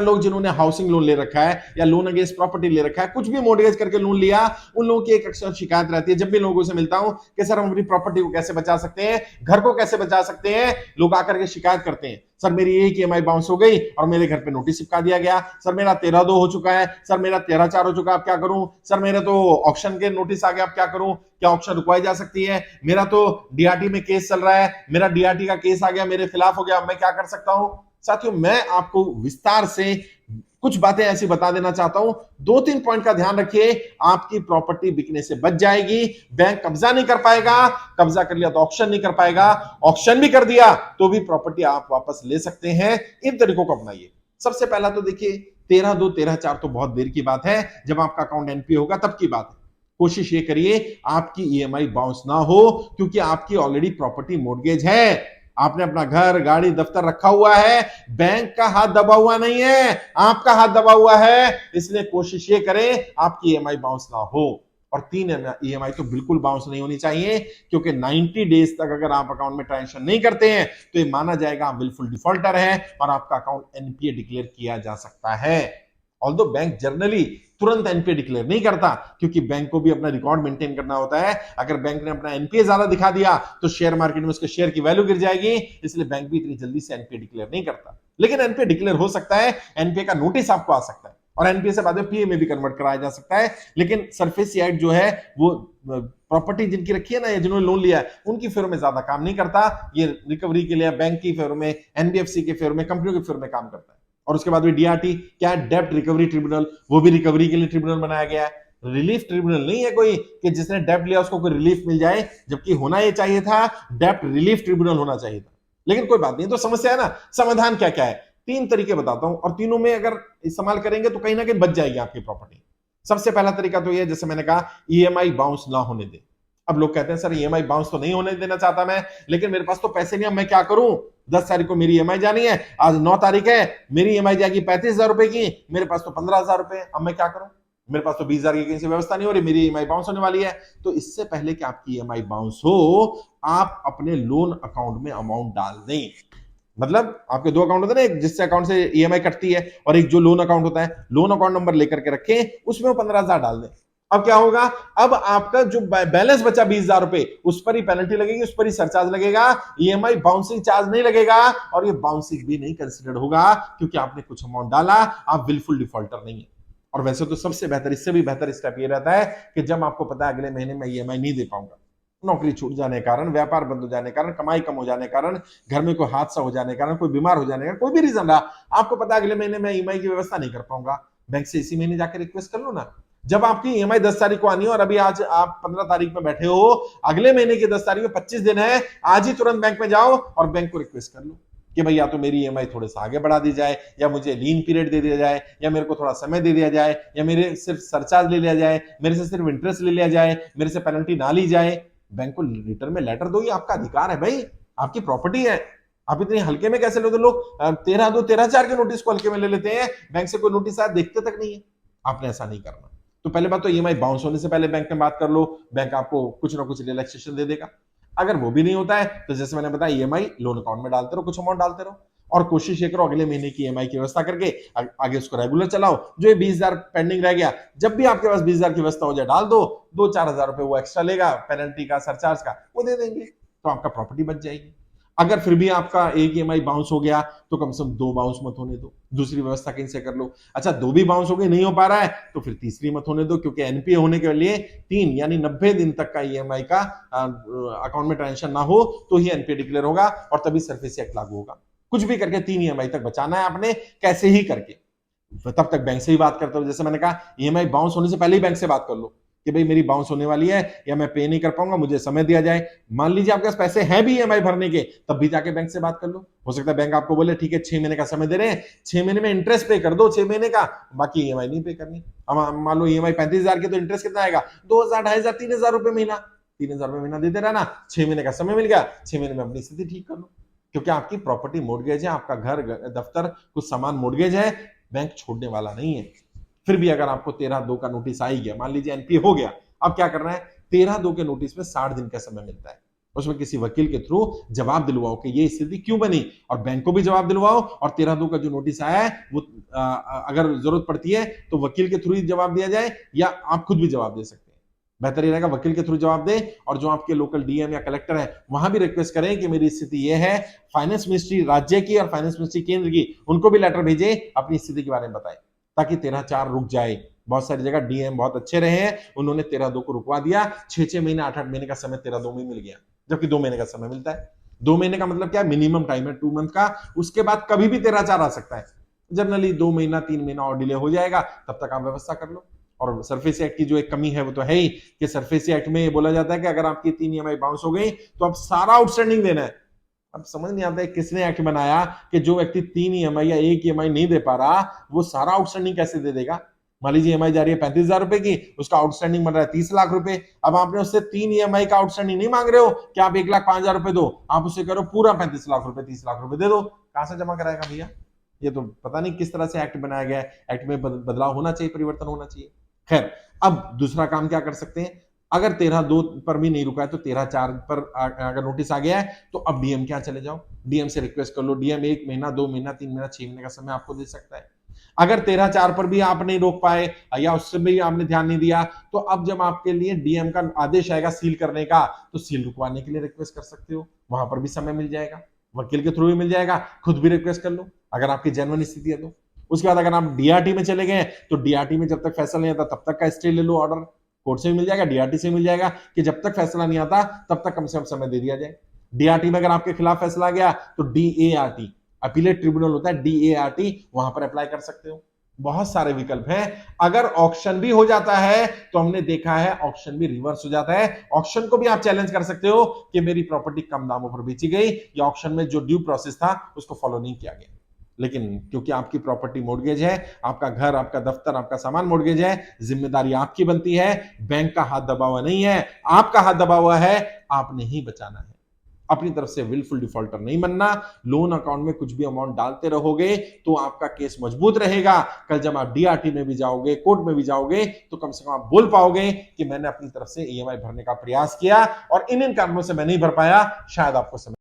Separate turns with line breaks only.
लोग जिन्होंने housing loan ले रखा है या लोन अगेंस्ट प्रॉपर्टी ले रखा है, कुछ भी मॉर्गेज करके लोन लिया, उन लोगों की एक अक्सर शिकायत रहती है जब भी लोगों से मिलता हूं कि सर हम अपनी प्रॉपर्टी को कैसे बचा सकते हैं, घर को कैसे बचा सकते हैं। लोग आकर के शिकायत करते हैं, सर मेरी एक ईएमआई बाउंस हो गई और मेरे घर पे नोटिस चिपका दिया गया, सर मेरा 13/2 हो चुका है, सर मेरा 13/4 हो चुका है, अब क्या करूं, सर मेरे तो ऑक्शन के नोटिस आ गया, अब क्या करूं, क्या ऑक्शन रुकवाई जा सकती है, मेरा तो डीआरटी में केस चल रहा है, मेरा डीआरटी का केस आ गया मेरे खिलाफ हो गया, मैं क्या कर सकता हूं। साथियों मैं आपको विस्तार से कुछ बातें ऐसी बता देना चाहता हूं, 2-3 पॉइंट का ध्यान रखिए, आपकी प्रॉपर्टी बिकने से बच जाएगी, बैंक कब्जा नहीं कर पाएगा, कब्जा कर लिया तो ऑक्शन नहीं कर पाएगा, ऑक्शन भी कर दिया तो भी प्रॉपर्टी आप वापस ले सकते हैं। इन तरीकों को अपनाइए। सबसे पहला तो देखिए 13/2 13/4 तो बहुत देर की बात है, जब आपका अकाउंट एनपीए होगा तब की बात है। कोशिश ये करिए आपकी ईएमआई बाउंस ना हो, क्योंकि आपकी ऑलरेडी प्रॉपर्टी मॉर्गेज है, आपने अपना घर गाड़ी दफ्तर रखा हुआ है, बैंक का हाथ दबा हुआ नहीं है, आपका हाथ दबा हुआ है। इसलिए कोशिश ये करें आपकी ईएमआई बाउंस ना हो। और 3 ईएमआई तो बिल्कुल बाउंस नहीं होनी चाहिए, क्योंकि 90 डेज तक अगर आप अकाउंट में ट्रांजेक्शन नहीं करते हैं तो ये माना जाएगा आप विलफुल डिफॉल्टर है और आपका अकाउंट एनपीए डिक्लेयर किया जा सकता है। ऑल्दो बैंक जनरली तुरंत एनपीए डिक्लेयर नहीं करता, क्योंकि बैंक को भी अपना रिकॉर्ड मेंटेन करना होता है। अगर बैंक ने अपना एनपीए ज्यादा दिखा दिया तो शेयर मार्केट में उसके शेयर की वैल्यू गिर जाएगी, इसलिए बैंक भी इतनी जल्दी से एनपीए डिक्लेयर नहीं करता। लेकिन एनपीए डिक्लेयर हो सकता है, एनपीए का नोटिस आपको आ सकता है और एनपीए से बाद में पीए में भी कन्वर्ट कराया जा सकता है। लेकिन सरफेस साइड जो है वो प्रॉपर्टी जिनकी रखी है ना, या जिन्होंने लोन लिया है, उनकी फेवर में ज्यादा काम नहीं करता। ये रिकवरी के लिए बैंक की फेवर में, एनबीएफसी के फेवर में, कंपनियों के फेवर में काम करता है। और उसके बाद भी डीआरटी क्या है, डेब्ट रिकवरी ट्रिब्यूनल, वो भी रिकवरी के लिए ट्रिब्यूनल बनाया गया है। रिलीफ ट्रिब्यूनल नहीं है कोई कि जिसने डेब्ट लिया उसको कोई रिलीफ मिल जाए, जबकि होना ये चाहिए था डेब्ट रिलीफ ट्रिब्यूनल होना चाहिए था। लेकिन कोई बात नहीं, तो समस्या है ना, समाधान क्या क्या है, 3 तरीके बताता हूं और तीनों में अगर इस्तेमाल करेंगे तो कहीं ना कहीं बच जाएगी आपकी प्रॉपर्टी। सबसे पहला तरीका तो ये, जैसे मैंने कहा, ईएमआई बाउंस ना होने दे। अब लोग कहते हैं सर ईएमआई बाउंस तो नहीं होने देना चाहता मैं, लेकिन मेरे पास तो पैसे नहीं, अब मैं क्या करूं। 10 तारीख को मेरी ईएमआई जानी है, आज 9 तारीख है, मेरी ईएमआई जाएगी 35,000 रुपए की, मेरे पास तो 15,000 रुपए, अब मैं क्या करूं, मेरे पास तो 20,000 की कहीं से व्यवस्था नहीं हो रही, मेरी ईएमआई बाउंस होने वाली है। तो इससे पहले कि आपकी ईएमआई बाउंस हो, आप अपने लोन अकाउंट में अमाउंट डाल दें। मतलब आपके 2 अकाउंट होते हैं ना, एक जिससे अकाउंट से ईएमआई कटती है और एक जो लोन अकाउंट होता है, लोन अकाउंट नंबर लेकर के रखें, उसमें वो 15,000 डाल दें। अब क्या होगा, अब आपका जो बैलेंस बचा 20,000 रुपए, उस पर ही पेनल्टी लगेगी, उस पर ही सरचार्ज लगेगा, ईएमआई बाउंसिंग चार्ज नहीं लगेगा और ये बाउंसिंग भी नहीं कंसिडर होगा, क्योंकि आपने कुछ अमाउंट डाला, आप विलफुल डिफॉल्टर नहीं है। और वैसे तो सबसे बेहतर, इससे भी बेहतर स्टेप ये रहता है कि जब आपको पता है अगले महीने में ईएमआई नहीं दे पाऊंगा, नौकरी छूट जाने के कारण, व्यापार बंद हो जाने के कारण, कमाई कम हो जाने के कारण, घर में कोई हादसा हो जाने के कारण, कोई बीमार हो जाने के कारण, कोई भी रीजन रहा, आपको पता है अगले महीने में ईएमआई की व्यवस्था नहीं कर पाऊंगा, बैंक से इसी महीने जाकर रिक्वेस्ट कर लो ना। जब आपकी ईएमआई 10 तारीख को आनी है और अभी आज आप 15 तारीख में बैठे हो, अगले महीने की 10 तारीख में 25 दिन है, आज ही तुरंत बैंक में जाओ और बैंक को रिक्वेस्ट कर लो कि भाई या तो मेरी ईएमआई थोड़े से आगे बढ़ा दी जाए, या मुझे लीन पीरियड दे दिया जाए, या मेरे को थोड़ा समय दे दिया जाए, या मेरे सिर्फ सरचार्ज ले लिया जाए, मेरे से सिर्फ इंटरेस्ट ले लिया जाए, मेरे से पेनल्टी ना ली जाए। बैंक को रिटर्न में लेटर दो, ये आपका अधिकार है भाई, आपकी प्रॉपर्टी है। आप इतने हल्के में कैसे लेते, लोग 13/2 13/4 के नोटिस को हल्के में ले लेते हैं, बैंक से कोई नोटिस आया देखते तक नहीं है। आपने ऐसा नहीं करना। तो पहले बात तो ईएमआई बाउंस होने से पहले बैंक में बात कर लो, बैंक आपको कुछ ना कुछ रिलैक्सेशन दे देगा। अगर वो भी नहीं होता है तो जैसे मैंने बताया, ईएमआई लोन अकाउंट में डालते रहो, कुछ अमाउंट डालते रहो और कोशिश ये करो अगले महीने की ईएमआई की व्यवस्था करके आगे उसको रेगुलर चलाओ। जो ये 20,000 पेंडिंग रह गया, जब भी आपके पास 20,000 की व्यवस्था हो जाए डाल दो, 2-4 हजार रुपए वो एक्स्ट्रा लेगा पेनल्टी का, सरचार्ज का, वो दे देंगे, तो आपका प्रॉपर्टी बच जाएगी। अगर फिर भी आपका एक ईएमआई बाउंस हो गया तो कम से कम 2 बाउंस मत होने दो, दूसरी व्यवस्था कहीं से कर लो। अच्छा 2 भी बाउंस हो गए, नहीं हो पा रहा है, तो फिर तीसरी मत होने दो, क्योंकि एनपीए होने के लिए 3 यानी 90 दिन तक का ईएमआई का अकाउंट में ट्रांजेक्शन ना हो तो ही एनपीए डिक्लेयर होगा और तभी सरफेस एक्ट लागू होगा। कुछ भी करके 3 ईएमआई तक बचाना है आपने, कैसे ही करके। तब तक बैंक से ही बात करते हो, जैसे मैंने कहा ईएमआई बाउंस होने से पहले ही बैंक से बात कर लो कि भाई मेरी बाउंस होने वाली है या मैं पे नहीं कर पाऊंगा, मुझे समय दिया जाए। मान लीजिए आपके पास पैसे हैं भी ईएमआई भरने के, तब भी जाके बैंक से बात कर लो। हो सकता है बैंक आपको बोले ठीक है 6 महीने का समय दे रहे हैं, 6 महीने में इंटरेस्ट पे कर दो 6 महीने का, बाकी ईएमआई नहीं पे करनी। अब मान लो ईएमआई 35,000 की, तो इंटरेस्ट कितना आएगा, 2,000 2,500 3,000 रुपए महीना, 3,000 रुपए महीना देते रहना, 6 महीने का समय मिल गया, 6 महीने में अपनी स्थिति ठीक कर लो। क्योंकि आपकी प्रॉपर्टी मॉर्गेज है, आपका घर दफ्तर कुछ सामान मॉर्गेज है, बैंक छोड़ने वाला नहीं है। फिर भी अगर आपको 13/2 का नोटिस आ ही गया, मान लीजिए एनपीए हो गया, अब क्या करना है, 13/2 के नोटिस में 60 दिन का समय मिलता है। उसमें किसी वकील के थ्रू जवाब दिलवाओ कि ये स्थिति क्यों बनी, और बैंक को भी जवाब दिलवाओ, और 13(2) का जो नोटिस आया है वो अगर जरूरत पड़ती है तो वकील के थ्रू ही जवाब दिया जाए, या आप खुद भी जवाब दे सकते हैं। बेहतर ये रहेगा वकील के थ्रू जवाब दे, और जो आपके लोकल डीएम या कलेक्टर है वहां भी रिक्वेस्ट करें कि मेरी स्थिति ये है, फाइनेंस मिनिस्ट्री राज्य की और फाइनेंस मिनिस्ट्री केंद्र की, उनको भी लेटर भेजे, अपनी स्थिति के बारे में बताए, ताकि 13(4) रुक जाए। बहुत सारी जगह डीएम बहुत अच्छे रहे हैं, उन्होंने 13(2) को रुकवा दिया, 6-6 महीने 8-8 महीने का समय 13(2) में मिल गया, जबकि 2 महीने का समय मिलता है। 2 महीने का मतलब क्या है, मिनिमम टाइम है 2 मंथ का, उसके बाद कभी भी 13(4) आ सकता है। जनरली 2 महीना 3 महीना और डिले हो जाएगा, तब तक आप व्यवस्था कर लो। और सरफेसी एक्ट की जो एक कमी है वो तो है ही कि सरफेसी एक्ट में ये बोला जाता है कि अगर आपकी 3 ईएमआई बाउंस हो गई तो अब सारा आउटस्टैंडिंग देना है। अब समझ नहीं आता है किसने एक्ट बनाया कि जो व्यक्ति 3 ईएमआई या 1 ईएमआई नहीं दे पा रहा वो सारा आउटस्टैंडिंग कैसे दे देगा। मान लीजिए ईएमआई जा रही है 35,000 रुपए की, उसका आउटस्टैंडिंग बन रहा है 30 लाख रुपए। अब आपने उससे 3 ईएमआई का आउटस्टैंडिंग नहीं मांग रहे हो कि आप 1,05,000 रुपए दो, आप उससे करो पूरा 35 लाख रुपए 30 लाख रुपए दे दो। कहां से जमा कराएगा भैया? ये तो पता नहीं किस तरह से एक्ट बनाया गया है। एक्ट में बदलाव होना चाहिए, परिवर्तन होना चाहिए। खैर, अब दूसरा काम क्या कर सकते हैं, अगर 13(2) पर भी नहीं रुका है तो 13(4) पर अगर नोटिस आ गया है तो अब डीएम क्या चले जाओ, डीएम से रिक्वेस्ट कर लो। डीएम 1 महीना 2 महीना 3 महीना 6 महीने का समय आपको दे सकता है। अगर 13(4) पर भी आप नहीं रोक पाए या उससे भी आपने ध्यान नहीं दिया, तो अब जब आपके लिए डीएम का आदेश आएगा सील करने का, तो सील रुकवाने के लिए रिक्वेस्ट कर सकते हो, वहां पर भी समय मिल जाएगा, वकील के थ्रू भी मिल जाएगा, खुद भी रिक्वेस्ट कर लो अगर आपकी जेन्युइन स्थिति है तो। उसके बाद अगर आप डीआरटी में चले गए तो डीआरटी में जब तक फैसला नहीं आता तब तक का स्टे ले लो, ऑर्डर कोर्ट से भी मिल जाएगा, डीआरटी से मिल जाएगा कि जब तक फैसला नहीं आता तब तक कम से कम समय दे दिया जाए। डीआरटी में अगर आपके खिलाफ फैसला आ गया तो डीएआरटी, अपीलेट ट्रिब्यूनल होता है, डीएआरटी, वहां पर अप्लाई कर सकते हो। बहुत सारे विकल्प हैं। अगर ऑक्शन भी हो जाता है तो हमने देखा है ऑक्शन भी रिवर्स हो जाता है। ऑक्शन को भी आप चैलेंज कर सकते हो कि मेरी प्रॉपर्टी कम दामों पर बेची गई, या ऑक्शन में जो ड्यू प्रोसेस था उसको फॉलो नहीं किया गया। लेकिन क्योंकि आपकी प्रॉपर्टी मॉर्गेज है, आपका घर, आपका दफ्तर, आपका सामान मॉर्गेज है, जिम्मेदारी आपकी बनती है, बैंक का हाथ दबा हुआ नहीं है, आपका हाथ दबा हुआ है, आपने ही बचाना है। अपनी तरफ से विलफुल डिफॉल्टर नहीं बनना। लोन अकाउंट में कुछ भी अमाउंट डालते रहोगे तो आपका केस मजबूत रहेगा। कल जब आप डीआरटी में भी जाओगे, कोर्ट में भी जाओगे, तो कम से कम आप बोल पाओगे कि मैंने अपनी तरफ से ईएमआई भरने का प्रयास किया और इन कारणों से मैं नहीं भर पाया, शायद आपको समय